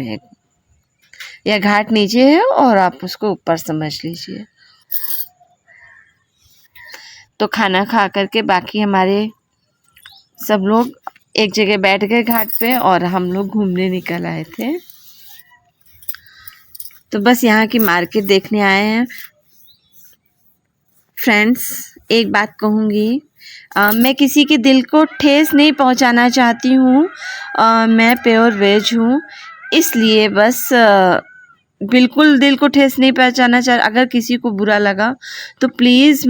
है, या घाट नीचे है और आप उसको ऊपर समझ लीजिए। तो खाना खा करके बाकी हमारे सब लोग एक जगह बैठ गए घाट पे और हम लोग घूमने निकल आए थे। तो बस यहाँ की मार्केट देखने आए हैं। फ्रेंड्स, एक बात कहूँगी, मैं किसी के दिल को ठेस नहीं पहुँचाना चाहती हूँ। मैं प्योर वेज हूँ, इसलिए बस बिल्कुल दिल को ठेस नहीं पहुँचाना चाह। अगर किसी को बुरा लगा तो प्लीज़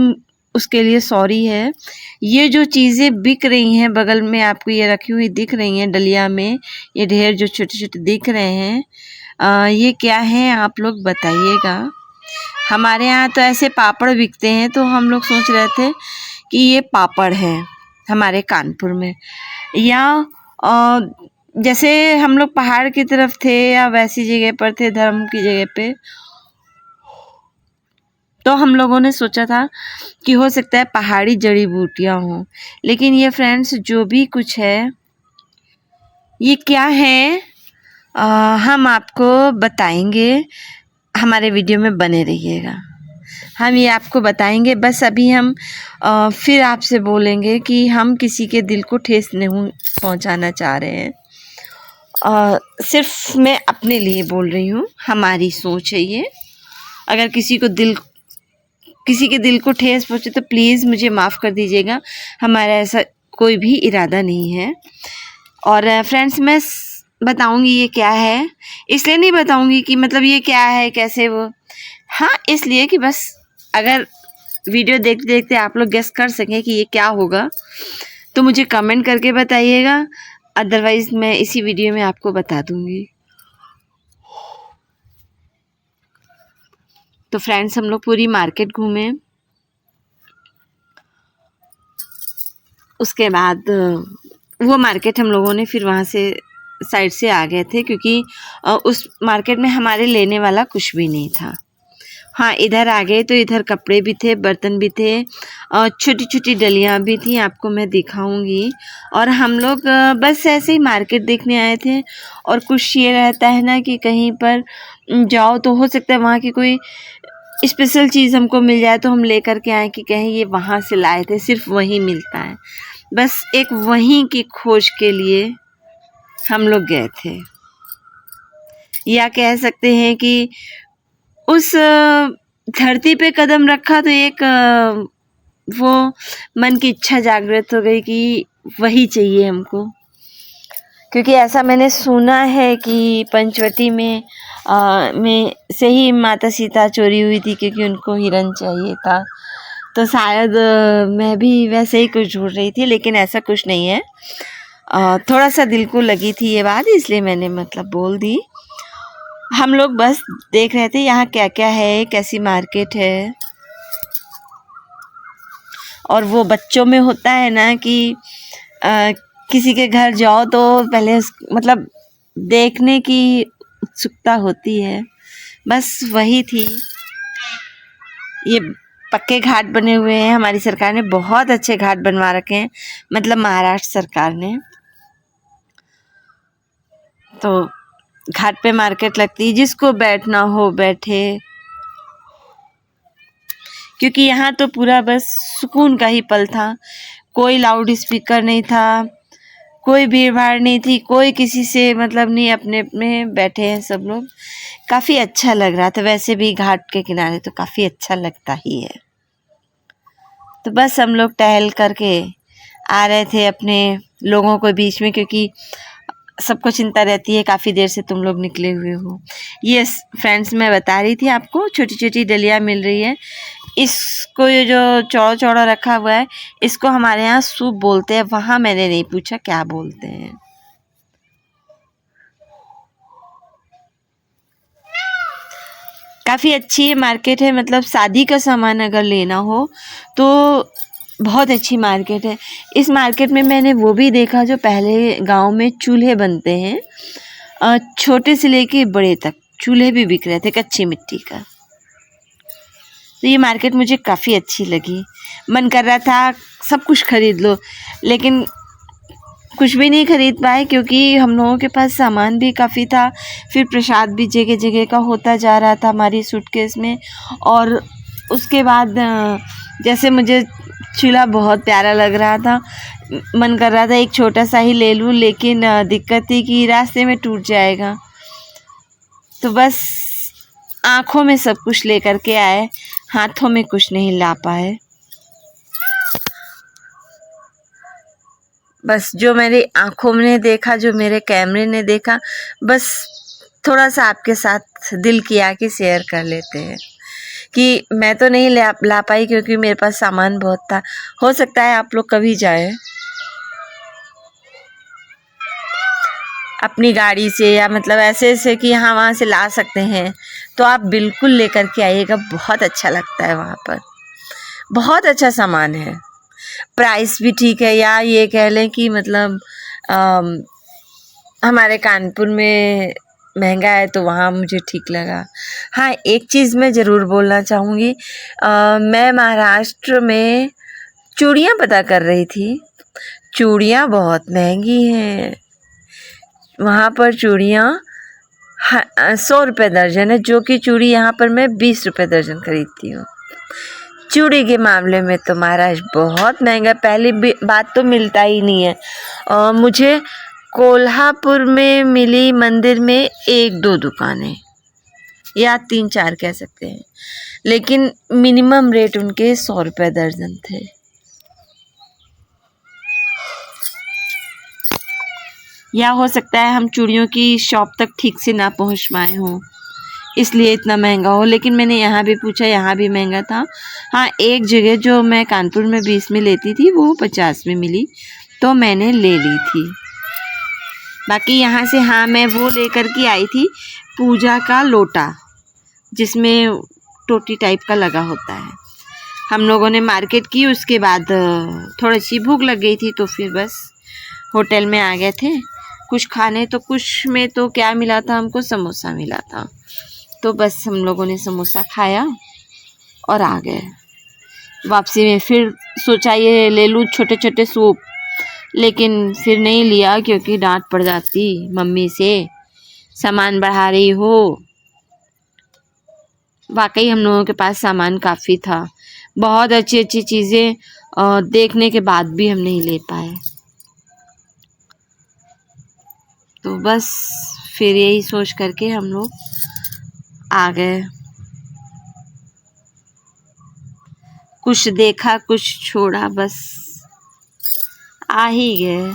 उसके लिए सॉरी है। ये जो चीज़ें बिक रही हैं बगल में, आपको ये रखी हुई दिख रही हैं डलिया में, ये ढेर जो छोटे छोटे दिख रहे हैं, ये क्या है आप लोग बताइएगा। हमारे यहाँ तो ऐसे पापड़ बिकते हैं, तो हम लोग सोच रहे थे कि ये पापड़ है हमारे कानपुर में, या जैसे हम लोग पहाड़ की तरफ थे या वैसी जगह पर थे, धर्म की जगह पे, तो हम लोगों ने सोचा था कि हो सकता है पहाड़ी जड़ी बूटियाँ हों। लेकिन ये फ्रेंड्स जो भी कुछ है, ये क्या है हम आपको बताएंगे, हमारे वीडियो में बने रहिएगा। हम ये आपको बताएंगे। बस अभी हम फिर आपसे बोलेंगे कि हम किसी के दिल को ठेस नहीं पहुंचाना चाह रहे हैं। सिर्फ मैं अपने लिए बोल रही हूँ, हमारी सोच है ये। अगर किसी के दिल को ठेस पहुँचे तो प्लीज़ मुझे माफ़ कर दीजिएगा, हमारा ऐसा कोई भी इरादा नहीं है। और फ्रेंड्स, मैं बताऊंगी ये क्या है, इसलिए नहीं बताऊंगी कि मतलब ये क्या है कैसे वो, हाँ इसलिए कि बस अगर वीडियो देखते देखते आप लोग गेस कर सकें कि ये क्या होगा तो मुझे कमेंट करके बताइएगा, अदरवाइज़ मैं इसी वीडियो में आपको बता दूंगी। तो फ्रेंड्स, हम लोग पूरी मार्केट घूमे, उसके बाद वो मार्केट हम लोगों ने फिर वहाँ से साइड से आ गए थे, क्योंकि उस मार्केट में हमारे लेने वाला कुछ भी नहीं था। हाँ, इधर आ गए तो इधर कपड़े भी थे, बर्तन भी थे, और छोटी छोटी डलियाँ भी थी, आपको मैं दिखाऊंगी। और हम लोग बस ऐसे ही मार्केट देखने आए थे। और कुछ ये रहता है ना कि कहीं पर जाओ तो हो सकता है वहाँ की कोई स्पेशल चीज़ हमको मिल जाए, तो हम लेकर के आए कि कहीं ये वहाँ से लाए थे, सिर्फ वहीं मिलता है। बस एक वहीं की खोज के लिए हम लोग गए थे, या कह सकते हैं कि उस धरती पे कदम रखा तो एक वो मन की इच्छा जागृत हो गई कि वही चाहिए हमको। क्योंकि ऐसा मैंने सुना है कि पंचवटी में से ही माता सीता चोरी हुई थी, क्योंकि उनको हिरन चाहिए था। तो शायद मैं भी वैसे ही कुछ ढूंढ रही थी, लेकिन ऐसा कुछ नहीं है। थोड़ा सा दिल को लगी थी ये बात, इसलिए मैंने मतलब बोल दी। हम लोग बस देख रहे थे यहाँ क्या क्या है, कैसी मार्केट है। और वो बच्चों में होता है ना कि किसी के घर जाओ तो पहले मतलब देखने की उत्सुकता होती है, बस वही थी। ये पक्के घाट बने हुए हैं, हमारी सरकार ने बहुत अच्छे घाट बनवा रखे हैं, मतलब महाराष्ट्र सरकार ने। तो घाट पे मार्केट लगती है, जिसको बैठना हो बैठे, क्योंकि यहाँ तो पूरा बस सुकून का ही पल था। कोई लाउड स्पीकर नहीं था, कोई भीड़ भाड़ नहीं थी, कोई किसी से मतलब नहीं, अपने अपने बैठे हैं सब लोग। काफ़ी अच्छा लग रहा था। वैसे भी घाट के किनारे तो काफ़ी अच्छा लगता ही है। तो बस हम लोग टहल करके आ रहे थे अपने लोगों के बीच में, क्योंकि सबको चिंता रहती है काफ़ी देर से तुम लोग निकले हुए हो। ये फ्रेंड्स, मैं बता रही थी आपको, छोटी छोटी डलियाँ मिल रही है। इसको ये जो चौड़ा चौड़ा रखा हुआ है, इसको हमारे यहाँ सूप बोलते हैं। वहाँ मैंने नहीं पूछा क्या बोलते हैं। काफ़ी अच्छी मार्केट है, मतलब शादी का सामान अगर लेना हो तो बहुत अच्छी मार्केट है। इस मार्केट में मैंने वो भी देखा जो पहले गांव में चूल्हे बनते हैं, छोटे से लेके बड़े तक चूल्हे भी बिक रहे थे कच्ची मिट्टी का। तो ये मार्केट मुझे काफ़ी अच्छी लगी। मन कर रहा था सब कुछ खरीद लो, लेकिन कुछ भी नहीं खरीद पाए क्योंकि हम लोगों के पास सामान भी काफ़ी था। फिर प्रसाद भी जगह जगह का होता जा रहा था हमारी सूटकेस में। और उसके बाद जैसे मुझे चूल्हा बहुत प्यारा लग रहा था, मन कर रहा था एक छोटा सा ही ले लूँ, लेकिन दिक्कत थी कि रास्ते में टूट जाएगा। तो बस आँखों में सब कुछ लेकर के आए, हाथों में कुछ नहीं ला पाए। बस जो मेरी आँखों ने देखा, जो मेरे कैमरे ने देखा, बस थोड़ा सा आपके साथ दिल किया कि शेयर कर लेते हैं। कि मैं तो नहीं ला पाई क्योंकि मेरे पास सामान बहुत था। हो सकता है आप लोग कभी जाए अपनी गाड़ी से, या मतलब ऐसे ऐसे कि यहाँ वहाँ से ला सकते हैं, तो आप बिल्कुल लेकर के आइएगा। बहुत अच्छा लगता है वहाँ पर, बहुत अच्छा सामान है, प्राइस भी ठीक है। या ये कह लें कि मतलब हमारे कानपुर में महंगा है तो वहाँ मुझे ठीक लगा। हाँ, एक चीज़ मैं ज़रूर बोलना चाहूँगी, मैं महाराष्ट्र में चूड़ियाँ पता कर रही थी। चूड़ियाँ बहुत महंगी हैं वहाँ पर। चूड़ियाँ 100 रुपये दर्जन है, जो कि चूड़ी यहाँ पर मैं 20 रुपये दर्जन खरीदती हूँ। चूड़ी के मामले में तो महाराष्ट्र बहुत महंगा। पहली बात तो मिलता ही नहीं है। मुझे कोल्हापुर में मिली मंदिर में 1-2 दुकानें, या 3-4 कह सकते हैं, लेकिन मिनिमम रेट उनके 100 रुपये दर्जन थे। या हो सकता है हम चूड़ियों की शॉप तक ठीक से ना पहुंच पाए हों, इसलिए इतना महंगा हो। लेकिन मैंने यहाँ भी पूछा, यहाँ भी महंगा था। हाँ, एक जगह जो मैं कानपुर में 20 में लेती थी वो 50 में मिली, तो मैंने ले ली थी। बाकी यहाँ से हाँ, मैं वो लेकर के आई थी पूजा का लोटा, जिसमें टोटी टाइप का लगा होता है। हम लोगों ने मार्केट की, उसके बाद थोड़ी सी भूख लग गई थी, तो फिर बस होटल में आ गए थे कुछ खाने। तो कुछ में तो क्या मिला था हमको, समोसा मिला था। तो बस हम लोगों ने समोसा खाया और आ गए। वापसी में फिर सोचा ये ले लूँ छोटे छोटे सूप, लेकिन फिर नहीं लिया क्योंकि डांट पड़ जाती मम्मी से, सामान बढ़ा रही हो। वाकई हम लोगों के पास सामान काफ़ी था, बहुत अच्छी अच्छी चीज़ें देखने के बाद भी हम नहीं ले पाए। तो बस फिर यही सोच करके हम लोग आ गए। कुछ देखा, कुछ छोड़ा, बस आ ही गए।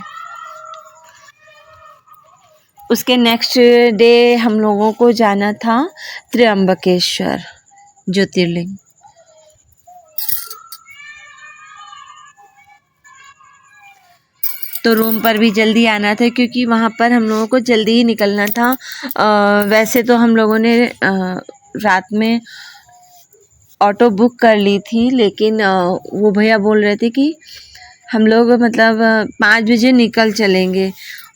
उसके नेक्स्ट डे हम लोगों को जाना था त्र्यंबकेश्वर ज्योतिर्लिंग। तो रूम पर भी जल्दी आना था क्योंकि वहाँ पर हम लोगों को जल्दी ही निकलना था। वैसे तो हम लोगों ने रात में ऑटो बुक कर ली थी, लेकिन वो भैया बोल रहे थे कि हम लोग मतलब 5 बजे निकल चलेंगे।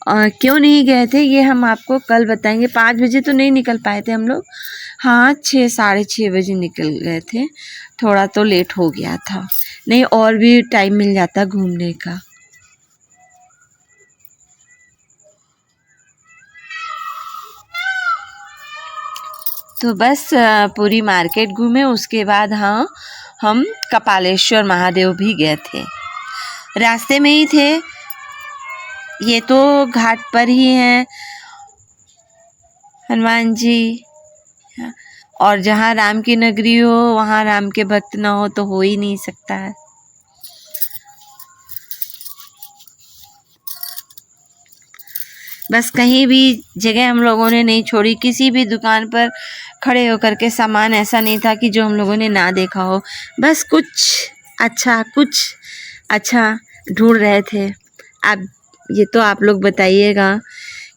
क्यों नहीं गए थे ये हम आपको कल बताएंगे। 5 बजे तो नहीं निकल पाए थे हम लोग, हाँ 6 साढ़े 6 बजे निकल गए थे। थोड़ा तो लेट हो गया था, नहीं और भी टाइम मिल जाता घूमने का। तो बस पूरी मार्केट घूमे। उसके बाद हाँ, हम कपालेश्वर महादेव भी गए थे, रास्ते में ही थे। ये तो घाट पर ही हैं हनुमान जी, और जहाँ राम की नगरी हो वहाँ राम के भक्त ना हो तो हो ही नहीं सकता है। बस कहीं भी जगह हम लोगों ने नहीं छोड़ी, किसी भी दुकान पर खड़े होकर के सामान ऐसा नहीं था कि जो हम लोगों ने ना देखा हो। बस कुछ अच्छा ढूंढ रहे थे। अब ये तो आप लोग बताइएगा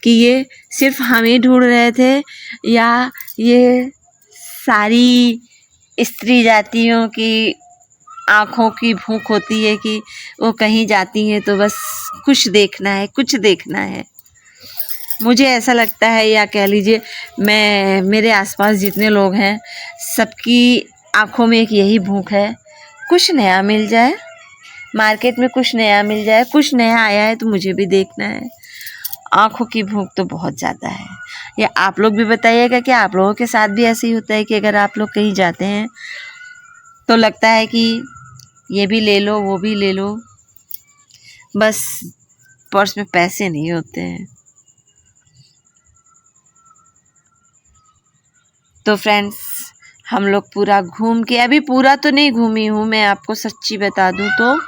कि ये सिर्फ हम ही ढूंढ रहे थे, या ये सारी स्त्री जातियों की आँखों की भूख होती है कि वो कहीं जाती हैं तो बस कुछ देखना है, कुछ देखना है। मुझे ऐसा लगता है, या कह लीजिए मेरे आसपास जितने लोग हैं सबकी आँखों में एक यही भूख है, कुछ नया मिल जाए, मार्केट में कुछ नया मिल जाए, कुछ नया आया है तो मुझे भी देखना है। आँखों की भूख तो बहुत ज़्यादा है। या आप लोग भी बताइएगा कि आप लोगों के साथ भी ऐसे ही होता है कि अगर आप लोग कहीं जाते हैं तो लगता है कि ये भी ले लो, वो भी ले लो, बस पर्स में पैसे नहीं होते हैं। तो फ्रेंड्स, हम लोग पूरा घूम के, अभी पूरा तो नहीं घूमी हूँ मैं, आपको सच्ची बता दूँ तो,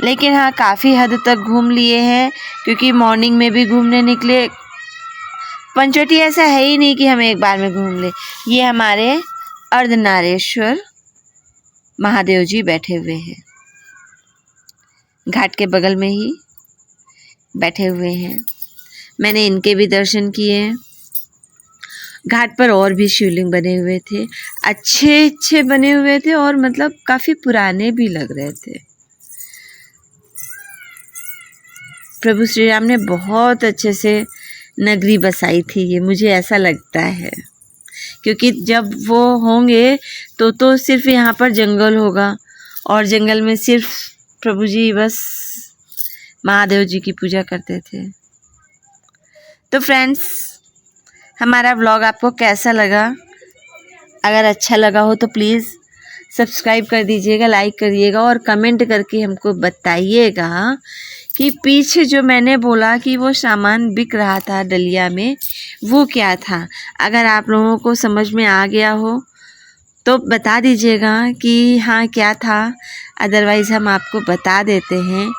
लेकिन हाँ काफ़ी हद तक घूम लिए हैं, क्योंकि मॉर्निंग में भी घूमने निकले। पंचवटी ऐसा है ही नहीं कि हम एक बार में घूम ले। ये हमारे अर्धनारेश्वर महादेव जी बैठे हुए हैं, घाट के बगल में ही बैठे हुए हैं। मैंने इनके भी दर्शन किए। घाट पर और भी शिवलिंग बने हुए थे, अच्छे अच्छे बने हुए थे, और मतलब काफ़ी पुराने भी लग रहे थे। प्रभु श्री राम ने बहुत अच्छे से नगरी बसाई थी, ये मुझे ऐसा लगता है, क्योंकि जब वो होंगे तो सिर्फ यहाँ पर जंगल होगा, और जंगल में सिर्फ प्रभु जी बस महादेव जी की पूजा करते थे। तो फ्रेंड्स, हमारा व्लॉग आपको कैसा लगा? अगर अच्छा लगा हो तो प्लीज़ सब्सक्राइब कर दीजिएगा, लाइक करिएगा, और कमेंट करके हमको बताइएगा कि पीछे जो मैंने बोला कि वो सामान बिक रहा था डलिया में, वो क्या था। अगर आप लोगों को समझ में आ गया हो तो बता दीजिएगा कि हाँ क्या था, अदरवाइज़ हम आपको बता देते हैं।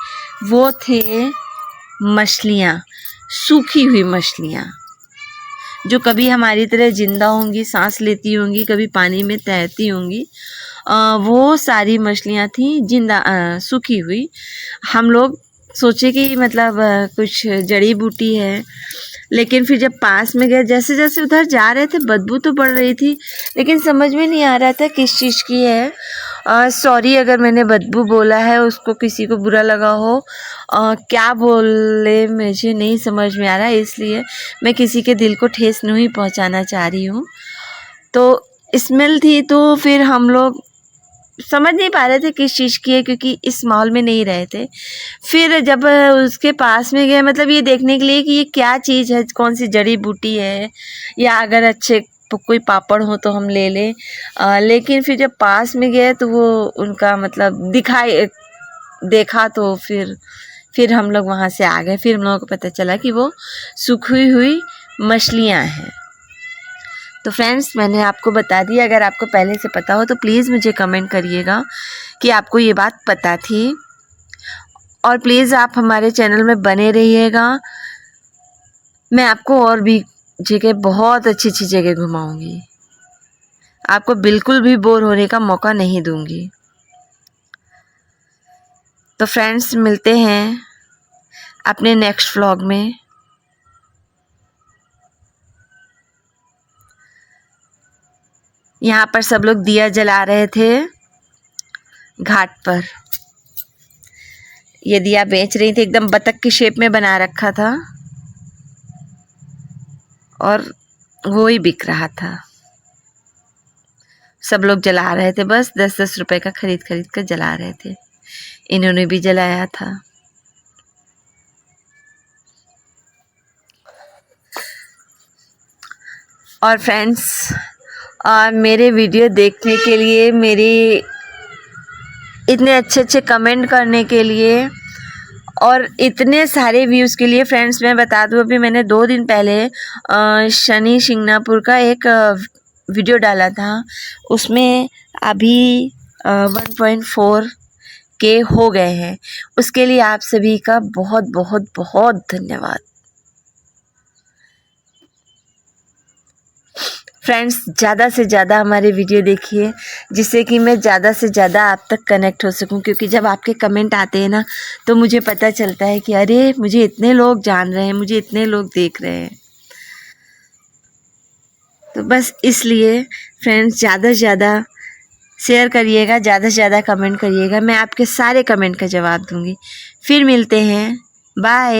वो थे मछलियाँ, सूखी हुई मछलियाँ, जो कभी हमारी तरह ज़िंदा होंगी, सांस लेती होंगी, कभी पानी में तैरती होंगी। वो सारी मछलियाँ थी जिंदा, सूखी हुई। हम लोग सोचे कि मतलब कुछ जड़ी बूटी है, लेकिन फिर जब पास में गए, जैसे जैसे उधर जा रहे थे बदबू तो बढ़ रही थी, लेकिन समझ में नहीं आ रहा था किस चीज़ की है। सॉरी अगर मैंने बदबू बोला है, उसको किसी को बुरा लगा हो। क्या बोले मुझे नहीं समझ में आ रहा है, इसलिए मैं किसी के दिल को ठेस नहीं पहुंचाना चाह रही हूँ। तो स्मेल थी, तो फिर हम लोग समझ नहीं पा रहे थे किस चीज़ की है, क्योंकि इस माहौल में नहीं रहे थे। फिर जब उसके पास में गए, मतलब ये देखने के लिए कि ये क्या चीज़ है, कौन सी जड़ी बूटी है, या अगर अच्छे कोई पापड़ हो तो हम ले लें। लेकिन फिर जब पास में गए तो वो उनका मतलब देखा, तो फिर हम लोग वहाँ से आ गए। फिर हम लोगों को पता चला कि वो सूखी हुई मछलियाँ हैं। तो फ्रेंड्स, मैंने आपको बता दिया। अगर आपको पहले से पता हो तो प्लीज़ मुझे कमेंट करिएगा कि आपको ये बात पता थी, और प्लीज़ आप हमारे चैनल में बने रहिएगा। मैं आपको और भी जगह, बहुत अच्छी अच्छी जगह घुमाऊंगी, आपको बिल्कुल भी बोर होने का मौका नहीं दूंगी। तो फ्रेंड्स, मिलते हैं अपने नेक्स्ट व्लॉग में। यहाँ पर सब लोग दिया जला रहे थे घाट पर। ये दिया बेच रही थी, एकदम बतख की शेप में बना रखा था, और वो ही बिक रहा था। सब लोग जला रहे थे, बस 10-10 रुपए का खरीद खरीद कर जला रहे थे। इन्होंने भी जलाया था। और फ्रेंड्स, मेरे वीडियो देखने के लिए, मेरी इतने अच्छे अच्छे कमेंट करने के लिए, और इतने सारे व्यूज़ के लिए फ्रेंड्स, मैं बता दूँ, अभी मैंने 2 दिन पहले शनि शिंगणापुर का एक वीडियो डाला था। उसमें अभी 1.4K हो गए हैं। उसके लिए आप सभी का बहुत बहुत बहुत धन्यवाद। फ्रेंड्स, ज़्यादा से ज़्यादा हमारे वीडियो देखिए, जिससे कि मैं ज़्यादा से ज़्यादा आप तक कनेक्ट हो सकूं, क्योंकि जब आपके कमेंट आते हैं ना, तो मुझे पता चलता है कि अरे, मुझे इतने लोग जान रहे हैं, मुझे इतने लोग देख रहे हैं। तो बस इसलिए फ्रेंड्स, ज़्यादा से ज़्यादा शेयर करिएगा, ज़्यादा से ज़्यादा कमेंट करिएगा। मैं आपके सारे कमेंट का जवाब दूँगी। फिर मिलते हैं, बाय।